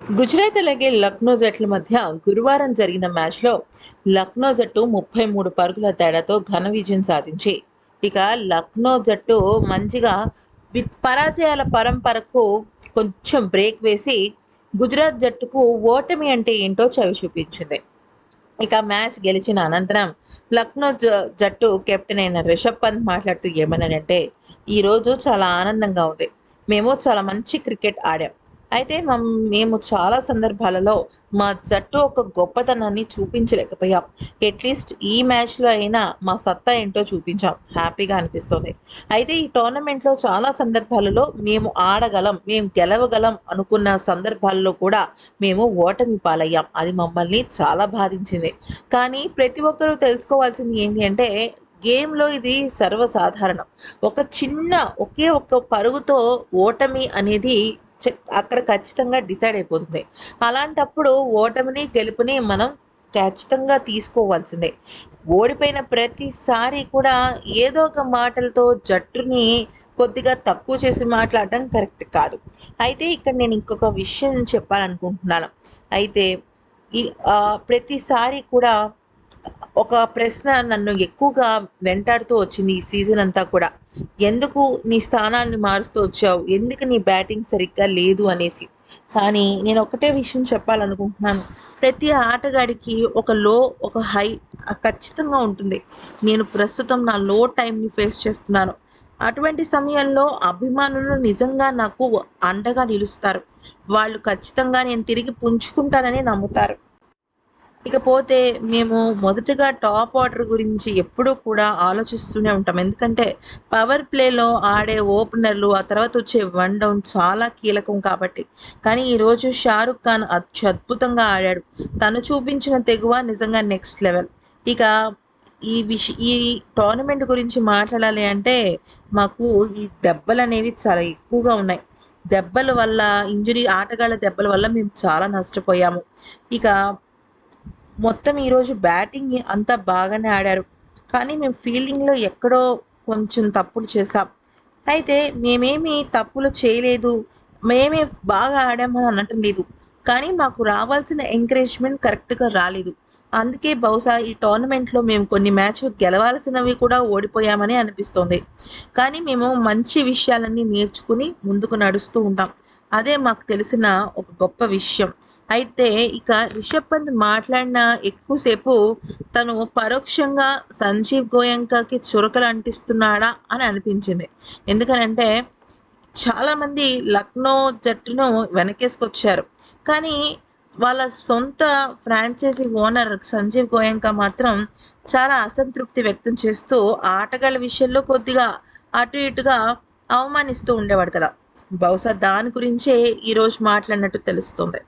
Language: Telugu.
గుజరాత్ అలాగే లక్నో జట్ల మధ్య గురువారం జరిగిన మ్యాచ్లో లక్నో జట్టు 33 పరుగుల తేడాతో ఘన విజయం సాధించి ఇక లక్నో జట్టు మంచిగా పరాజయాల పరంపరకు కొంచెం బ్రేక్ వేసి గుజరాత్ జట్టుకు ఓటమి అంటే ఏంటో చవి చూపించింది. ఇక మ్యాచ్ గెలిచిన అనంతరం లక్నో జట్టు కెప్టెన్ అయిన రిషబ్ పంత్ మాట్లాడుతూ ఏమన్నాడంటే, ఈరోజు చాలా ఆనందంగా ఉంది. మేము చాలా మంచి క్రికెట్ ఆడాం. అయితే మేము చాలా సందర్భాలలో మా జట్టు ఒక గొప్పతనాన్ని చూపించలేకపోయాం. అట్లీస్ట్ ఈ మ్యాచ్‌లో అయినా మా సత్తా ఏంటో చూపించాం. హ్యాపీగా అనిపిస్తుంది. అయితే ఈ టోర్నమెంట్‌లో చాలా సందర్భాలలో మేము ఆడగలం, మేము గెలవగలం అనుకున్న సందర్భాల్లో కూడా మేము ఓటమి పాలయ్యాం. అది మమ్మల్ని చాలా బాధించింది. కానీ ప్రతి ఒక్కరూ తెలుసుకోవాల్సింది ఏంటి అంటే, గేమ్‌లో ఇది సర్వసాధారణం. ఒక చిన్న ఒకే ఒక్క పరుగుతో ఓటమి అనేది అక్కడ ఖచ్చితంగా డిసైడ్ అయిపోతుంది. అలాంటప్పుడు ఓటమిని, గెలుపుని మనం ఖచ్చితంగా తీసుకోవాల్సిందే. ఓడిపోయిన ప్రతిసారి కూడా ఏదో ఒక మాటలతో జట్టుని కొద్దిగా తక్కువ చేసి మాట్లాడడం కరెక్ట్ కాదు. అయితే ఇక్కడ నేను ఇంకొక విషయం చెప్పాలనుకుంటున్నాను. అయితే ఈ ప్రతిసారి కూడా ఒక ప్రశ్న నన్ను ఎక్కువగా వెంటాడుతూ వచ్చింది ఈ సీజన్ అంతా కూడా. ఎందుకు నీ స్థానాన్ని మారుస్తూ వచ్చావు? ఎందుకు నీ బ్యాటింగ్ సరిగ్గా లేదు అనేసి. కానీ నేను ఒకటే విషయం చెప్పాలనుకుంటున్నాను. ప్రతి ఆటగాడికి ఒక లో, ఒక హై ఖచ్చితంగా ఉంటుంది. నేను ప్రస్తుతం నా లో టైంని ఫేస్ చేస్తున్నాను. అటువంటి సమయంలో అభిమానులు నిజంగా నాకు అండగా నిలుస్తారు. వాళ్ళు ఖచ్చితంగా నేను తిరిగి పుంజుకుంటానని నమ్ముతారు. ఇకపోతే మేము మొదటగా టాప్ ఆర్డర్ గురించి ఎప్పుడూ కూడా ఆలోచిస్తూనే ఉంటాం. ఎందుకంటే పవర్ ప్లేలో ఆడే ఓపెనర్లు, ఆ తర్వాత వచ్చే వన్ డౌన్ చాలా కీలకం కాబట్టి. కానీ ఈరోజు షారుఖ్ ఖాన్ అద్భుతంగా ఆడాడు. తను చూపించిన తెగువ నిజంగా నెక్స్ట్ లెవెల్. ఇక ఈ టోర్నమెంట్ గురించి మాట్లాడాలి అంటే మాకు ఈ దెబ్బలనేవి చాలా ఎక్కువగా ఉన్నాయి. దెబ్బల వల్ల ఆటగాళ్ళ దెబ్బల వల్ల మేము చాలా నష్టపోయాము. ఇక మొత్తం ఈరోజు బ్యాటింగ్ అంతా బాగానే ఆడారు. కానీ మేము ఫీల్డింగ్‌లో ఎక్కడో కొంచెం తప్పులు చేశాం. అయితే మేమేమి తప్పులు చేయలేదు. మేమే బాగా ఆడామని అనటం లేదు. కానీ మాకు రావాల్సిన ఎంకరేజ్‌మెంట్ కరెక్ట్‌గా రాలేదు. అందుకే బహుశా ఈ టోర్నమెంట్‌లో మేము కొన్ని మ్యాచ్‌లు గెలవాల్సినవి కూడా ఓడిపోయామని అనిపిస్తోంది. కానీ మేము మంచి విషయాలన్నీ నేర్చుకుని ముందుకు నడుస్తూ ఉంటాం. అదే మాకు తెలిసిన ఒక గొప్ప విషయం. అయితే ఇక రిషబ్ పంత్ మాట్లాడిన ఎక్కువసేపు తను పరోక్షంగా సంజీవ్ గోయంకాకి చురకలు అంటిస్తున్నాడా అని అనిపించింది. ఎందుకనంటే చాలామంది లక్నో జట్టును వెనకేసుకొచ్చారు. కానీ వాళ్ళ సొంత ఫ్రాంచైజీ ఓనర్ సంజీవ్ గోయంకా మాత్రం చాలా అసంతృప్తి వ్యక్తం చేస్తూ ఆటగాళ్ళ విషయంలో కొద్దిగా అటు ఇటుగా అవమానిస్తూ ఉండేవాడు కదా! బహుశా దాని గురించే ఈరోజు మాట్లాడినట్టు తెలుస్తుంది.